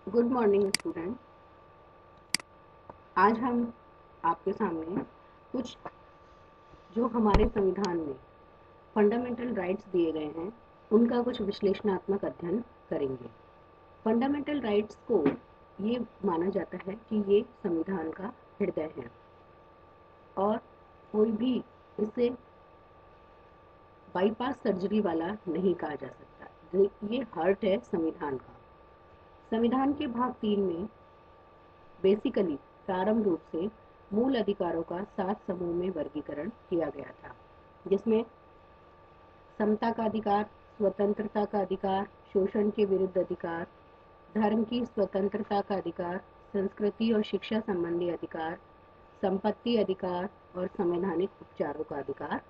Good morning student. आज हम आपके सामने कुछ जो हमारे संविधान में फंडामेंटल राइट्स दिए गए हैं उनका कुछ विश्लेषणात्मक अध्ययन करेंगे। फंडामेंटल राइट्स को ये माना जाता है कि ये संविधान का हृदय है और कोई भी इसे बाईपास सर्जरी वाला नहीं कहा जा सकता। ये हार्ट है संविधान का। संविधान के भाग 3 में बेसिकली प्रारंभ रूप से मूल अधिकारों का 7 समूह में वर्गीकरण किया गया था, जिसमें समता का अधिकार, स्वतंत्रता का अधिकार, शोषण के विरुद्ध अधिकार, धर्म की स्वतंत्रता का अधिकार, संस्कृति और शिक्षा संबंधी अधिकार, संपत्ति अधिकार और संवैधानिक उपचारों का अधिकार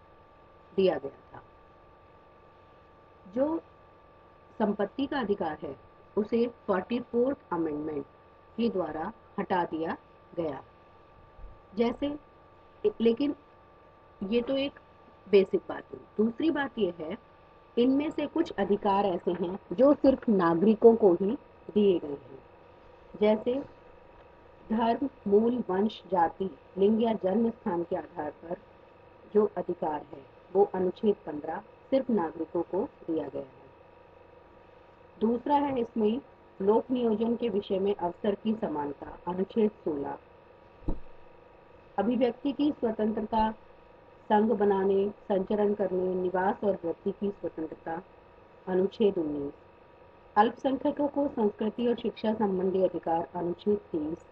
दिया गया था। जो संपत्ति का अधिकार है उसे 44th अमेंडमेंट के द्वारा हटा दिया गया। जैसे लेकिन ये तो एक बेसिक बात है। दूसरी बात यह है, इनमें से कुछ अधिकार ऐसे हैं जो सिर्फ नागरिकों को ही दिए गए हैं। जैसे धर्म, मूल, वंश, जाति, लिंग या जन्म स्थान के आधार पर जो अधिकार है वो अनुच्छेद 15 सिर्फ नागरिकों को दिया गया है। दूसरा है इसमें लोक नियोजन के विषय में अवसर की समानता, अनुच्छेद 16, अभिव्यक्ति की स्वतंत्रता, संघ बनाने, संचरण करने, निवास और वृत्ति की स्वतंत्रता, अनुच्छेद 19, अल्पसंख्यकों को संस्कृति और शिक्षा संबंधी अधिकार, अनुच्छेद 30।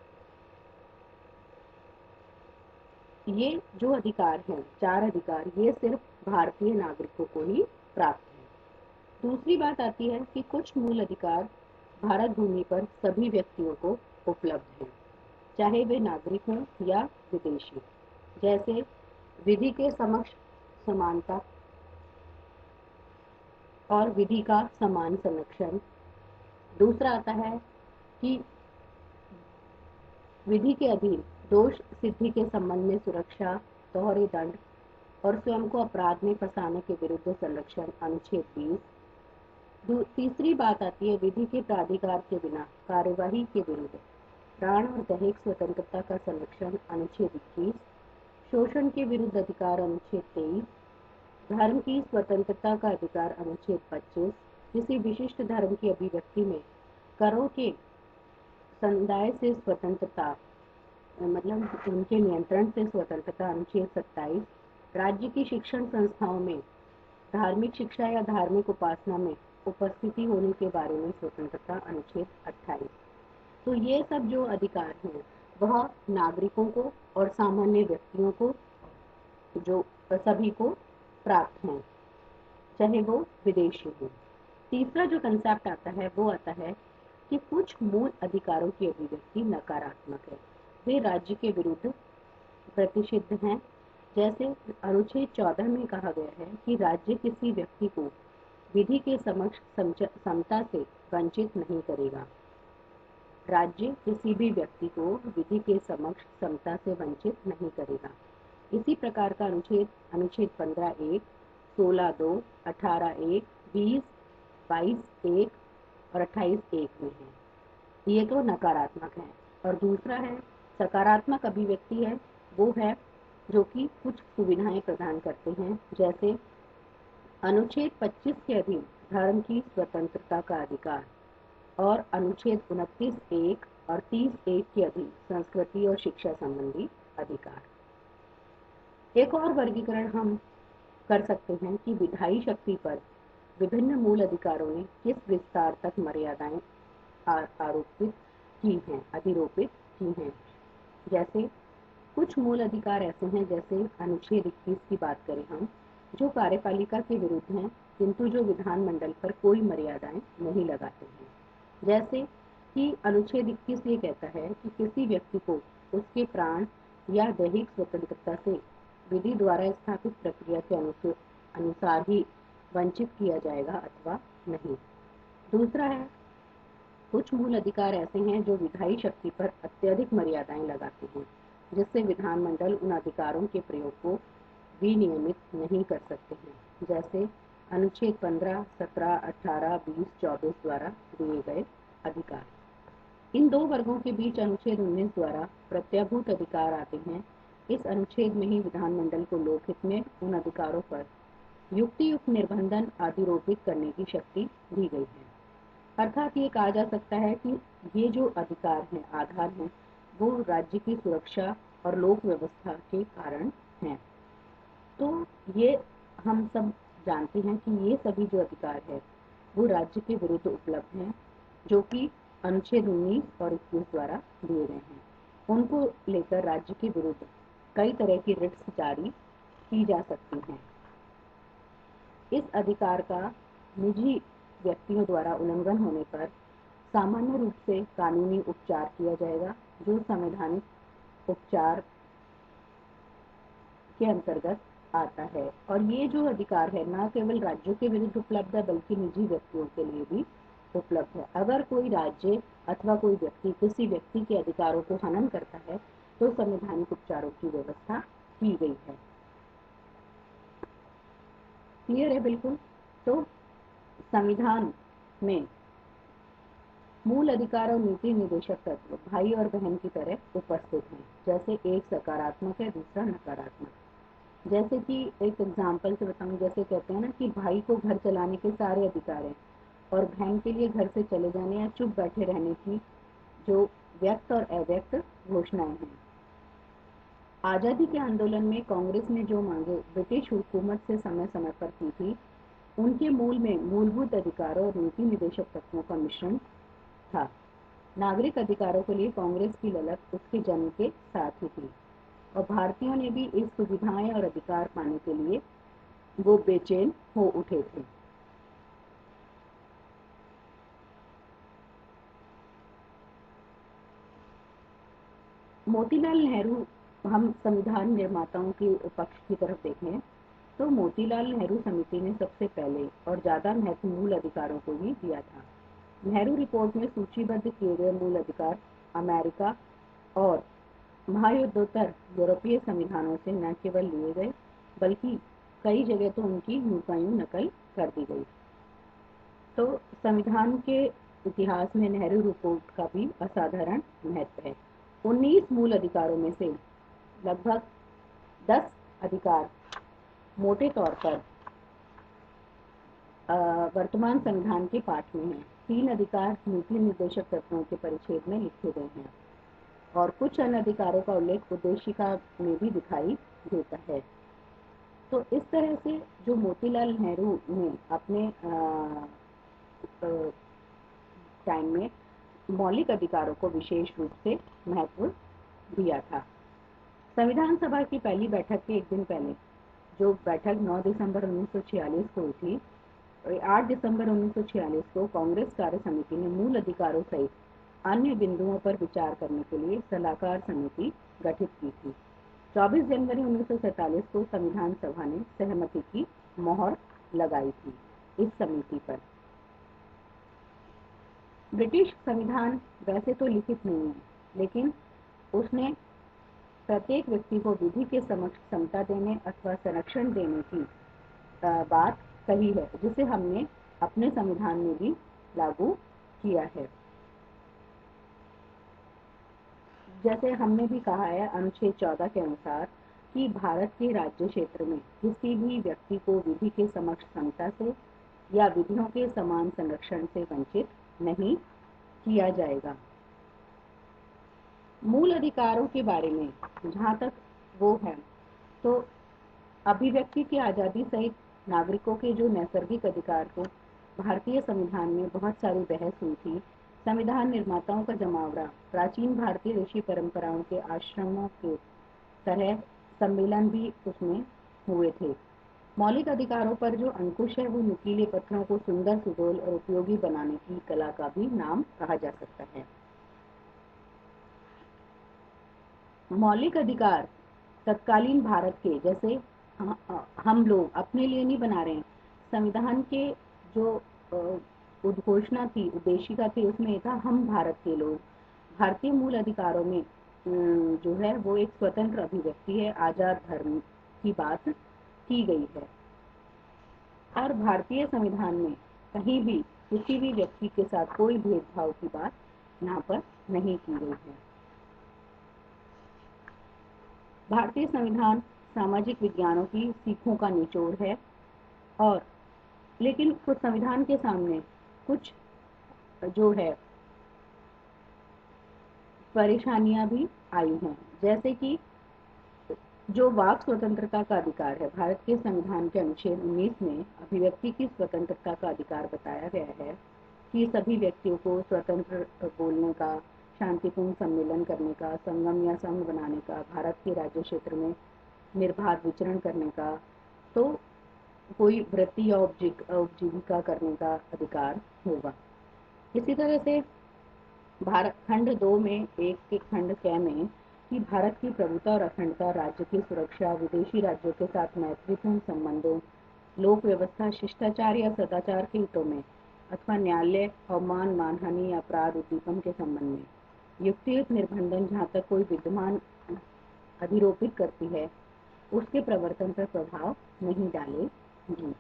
ये जो अधिकार हैं, 4 अधिकार, ये सिर्फ भारतीय नागरिकों को ही प्राप्त है। दूसरी बात आती है कि कुछ मूल अधिकार भारत भूमि पर सभी व्यक्तियों को उपलब्ध हैं, चाहे वे नागरिक हों या विदेशी। जैसे विधि के समक्ष समानता और विधि का समान संरक्षण। दूसरा आता है कि विधि के अधीन दोष सिद्धि के संबंध में सुरक्षा, दोहरे दंड और स्वयं को अपराध में फंसाने के विरुद्ध संरक्षण, अनुच्छेद 20। तीसरी बात आती है विधि के प्राधिकार के बिना कार्यवाही के विरुद्ध प्राण और दैहिक स्वतंत्रता का संरक्षण, अनुच्छेद 21। शोषण के विरुद्ध अधिकार, अनुच्छेद 23। धर्म की स्वतंत्रता का अधिकार, अनुच्छेद 25। किसी विशिष्ट धर्म की अभिव्यक्ति में करों के समुदाय से स्वतंत्रता, मतलब उनके नियंत्रण से स्वतंत्रता, अनुच्छेद 27। राज्य की शिक्षण संस्थाओं में धार्मिक शिक्षा या धार्मिक उपासना में उपस्थिति होने के बारे में स्वतंत्रता, अनुच्छेद 28। तो ये सब जो अधिकार हैं वह नागरिकों को और सामान्य व्यक्तियों को, जो सभी को प्राप्त हैं, चाहे वो विदेशी हो। तीसरा जो कंसेप्ट आता है वो आता है कि कुछ मूल अधिकारों की अभिव्यक्ति नकारात्मक है, वे राज्य के विरुद्ध प्रतिषिद्ध हैं। जैसे अनुच्छेद 14 में कहा गया है कि राज्य किसी व्यक्ति को विधि के समक्ष समता से वंचित नहीं करेगा। राज्य किसी भी व्यक्ति को विधि के समक्ष समता से वंचित नहीं करेगा। इसी प्रकार का अनुच्छेद 15(1), 16(2), 18(1), 20, 22(1) और 28(1) में है। ये तो नकारात्मक है। और दूसरा है सकारात्मक अभिव्यक्ति है, वो है जो कि कुछ सुविधाएं प्रदान करते हैं। जैसे अनुच्छेद 25 के अधीन धर्म की स्वतंत्रता का अधिकार और अनुच्छेद 29(1) और 30(1) के अधीन संस्कृति और शिक्षा संबंधी अधिकार। एक और वर्गीकरण हम कर सकते हैं कि विधायी शक्ति पर विभिन्न मूल अधिकारों ने किस विस्तार तक मर्यादाएं अधिरोपित की हैं। जैसे कुछ मूल अधिकार ऐसे हैं, जैसे अनुच्छेद 21 की बात करें हम, जो कार्यपालिका के विरुद्ध हैं किंतु जो विधानमंडल पर कोई मर्यादाएं नहीं लगाते हैं। जैसे कि अनुच्छेद 21 ये कहता है कि किसी व्यक्ति को उसके प्राण या दैहिक स्वतंत्रता से विधि द्वारा स्थापित प्रक्रिया के अनुसार ही वंचित किया जाएगा अथवा नहीं। दूसरा है कुछ मूल अधिकार ऐसे हैं जो विधायी शक्ति पर अत्यधिक मर्यादाएं लगाते हैं, जिससे विधानमंडल उन अधिकारों के प्रयोग को विनियमित नहीं कर सकते हैं। जैसे अनुच्छेद 15, 17, 18, 20, 24 द्वारा दिए गए अधिकार। इन दो वर्गों के बीच अनुच्छेद 19 द्वारा प्रत्याभूत अधिकार आते हैं। इस अनुच्छेद में ही विधानमंडल को लोकहित में उन अधिकारों पर युक्तियुक्त निर्बंधन आरोपित करने की शक्ति दी गई है। अर्थात ये कहा जा सकता है कि ये जो अधिकार हैं, आधार हैं, वो राज्य की सुरक्षा और लोक व्यवस्था के कारण हैं। तो ये हम सब जानते हैं कि ये सभी जो अधिकार है वो राज्य के विरुद्ध उपलब्ध हैं, जो कि अनुच्छेद 19 और 21 द्वारा दिए गए हैं। उनको लेकर राज्य के विरुद्ध कई तरह की रिट्स जारी की जा सकती हैं। इस अधिकार का निजी व्यक्तियों द्वारा उल्लंघन होने पर सामान्य रूप से कानूनी उपचार किया जाएगा, जो संवैधानिक उपचार के अंतर्गत आता है। और ये जो अधिकार है न केवल राज्यों के विरुद्ध उपलब्ध है, बल्कि निजी व्यक्तियों के लिए भी उपलब्ध है। अगर कोई राज्य अथवा कोई व्यक्ति किसी व्यक्ति के अधिकारों को हनन करता है तो संवैधानिक उपचारों की व्यवस्था की गई है। क्लियर है बिल्कुल। तो संविधान में मूल अधिकार और नीति निर्देशक तत्व भाई और बहन की तरह उपस्थित हैं। जैसे एक सकारात्मक है, दूसरा नकारात्मक। जैसे कि एक एग्जाम्पल से बताऊं, जैसे कहते हैं ना कि भाई को घर चलाने के सारे अधिकार हैं और बहन के लिए घर से चले जाने या चुप बैठे रहने की जो व्यक्त और अव्यक्त घोषणाएं हैं। आजादी के आंदोलन में कांग्रेस ने जो मांगे ब्रिटिश हुकूमत से समय समय पर की थी, उनके मूल में मूलभूत अधिकारों और नीति निर्देशक तत्वों का मिश्रण था। नागरिक अधिकारों के लिए कांग्रेस की ललक उसके जन्म के साथ ही थी और भारतीयों ने भी इस सुविधाएं और अधिकार पाने के लिए वो बेचैन हो उठे थे। मोतीलाल नेहरू, हम संविधान निर्माताओं के पक्ष की तरफ देखें तो मोतीलाल नेहरू समिति ने सबसे पहले और ज्यादा महत्व मूल अधिकारों को ही दिया था। नेहरू रिपोर्ट में सूचीबद्ध किए गए मूल अधिकार अमेरिका और महायुद्धोत्तर यूरोपीय संविधानों से न केवल लिए गए, बल्कि कई जगह तो उनकी यूं का यूं नकल कर दी गई। तो संविधान के इतिहास में नेहरू रिपोर्ट का भी असाधारण महत्व है। 19 मूल अधिकारों में से लगभग 10 अधिकार मोटे तौर पर वर्तमान संविधान के पाठ में है। 3 अधिकार नीति निर्देशक तत्वों के परिच्छेद में लिखे गए हैं और कुछ अन्य अधिकारों का उल्लेख उद्देशिका में भी दिखाई देता है। तो इस तरह से जो मोतीलाल नेहरू ने अपने टाइम में मौलिक अधिकारों को विशेष रूप से महत्व दिया था। संविधान सभा की पहली बैठक के एक दिन पहले, जो बैठक 9 दिसंबर 1946 को हुई थी, 8 दिसंबर 1946 को कांग्रेस कार्य समिति ने मूल अधिकारों सहित अन्य बिंदुओं पर विचार करने के लिए सलाहकार समिति गठित की थी। 24 जनवरी 1947 को संविधान सभा ने सहमति की मोहर लगाई थी इस समिति पर। ब्रिटिश संविधान वैसे तो लिखित नहीं है, लेकिन उसने प्रत्येक व्यक्ति को विधि के समक्ष समता देने अथवा संरक्षण देने की बात कही है, जिसे हमने अपने संविधान में भी लागू किया है। जैसे हमने भी कहा है अनुच्छेद 14 के अनुसार कि भारत के राज्य क्षेत्र में किसी भी व्यक्ति को विधि के समक्ष समता से या विधियों के समान संरक्षण से वंचित नहीं किया जाएगा। मूल अधिकारों के बारे में जहाँ तक वो है, तो अभिव्यक्ति की आज़ादी सहित नागरिकों के जो नैसर्गिक अधिकार को भारतीय संविधान में बहुत सारी बहस हुई थी। संविधान निर्माताओं का जमावड़ा प्राचीन भारतीय ऋषि परंपराओं के आश्रमों के तरह सम्मेलन भी उसमें हुए थे। मौलिक अधिकारों पर जो अंकुश है वो नुकीले पत्थरों को सुंदर, सुडौल और उपयोगी बनाने की कला का भी नाम कहा जा सकता है। मौलिक अधिकार तत्कालीन भारत के, जैसे हम लोग अपने लिए नहीं बना रहे हैं। संविधान के जो उद्घोषणा थी, उद्देशिका थी, उसमें था हम भारत के लोग। भारतीय मूल अधिकारों में जो है वो एक स्वतंत्र अभिव्यक्ति है, आजाद धर्म की बात की गई है और भारतीय संविधान में कहीं भी किसी भी व्यक्ति के साथ कोई भेदभाव की बात यहाँ पर नहीं की गई है। भारतीय संविधान सामाजिक विज्ञानों की सीखों का निचोड़ है, और लेकिन कुछ संविधान के सामने कुछ जो है परेशानियां भी आई हैं, जैसे कि जो वाक स्वतंत्रता का अधिकार है, भारत के संविधान के अनुच्छेद 19 में अभिव्यक्ति की स्वतंत्रता का अधिकार बताया गया है कि सभी व्यक्तियों को स्वतंत्र बोलने का, शांतिपूर्ण सम्मेलन करने का, संगम या संघ बनाने का, भारत के राज्य क्षेत्र में निर्बाध विचरण करने का, तो कोई वृत्ति या उपजीविका करने का अधिकार होगा। इसी तरह से भारत खंड 2 में एक के खंड 6 में कि भारत की प्रभुता और अखंडता, राज्य की सुरक्षा, विदेशी राज्यों के साथ मैत्रीपूर्ण संबंधों, लोक व्यवस्था, शिष्टाचार या सदाचार के हितों में अथवा न्यायालय, अवमान, मानहानि या अपराध उद्दीपन के संबंध में युक्तियुक्त निर्बंधन जहाँ तक कोई विद्यमान अधिरोपित करती है उसके प्रवर्तन पर प्रभाव नहीं डालेगी।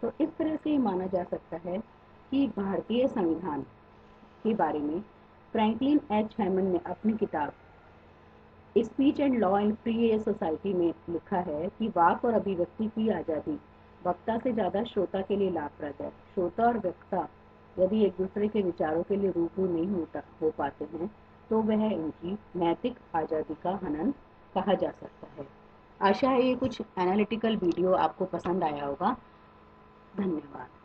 तो इस तरह से ये माना जा सकता है कि भारतीय संविधान के बारे में फ्रैंकलिन एच हैमंड ने अपनी किताब speech and law in free society में लिखा है कि वाक और अभिव्यक्ति की आज़ादी वक्ता से ज़्यादा श्रोता के लिए लाभप्रद है। श्रोता और वक्ता यदि एक दूसरे के विचारों के लिए रूबरू नहीं हो पाते हैं तो वह इनकी नैतिक आज़ादी का हनन कहा जा सकता है। आशा है ये कुछ एनालिटिकल वीडियो आपको पसंद आया होगा। धन्यवाद।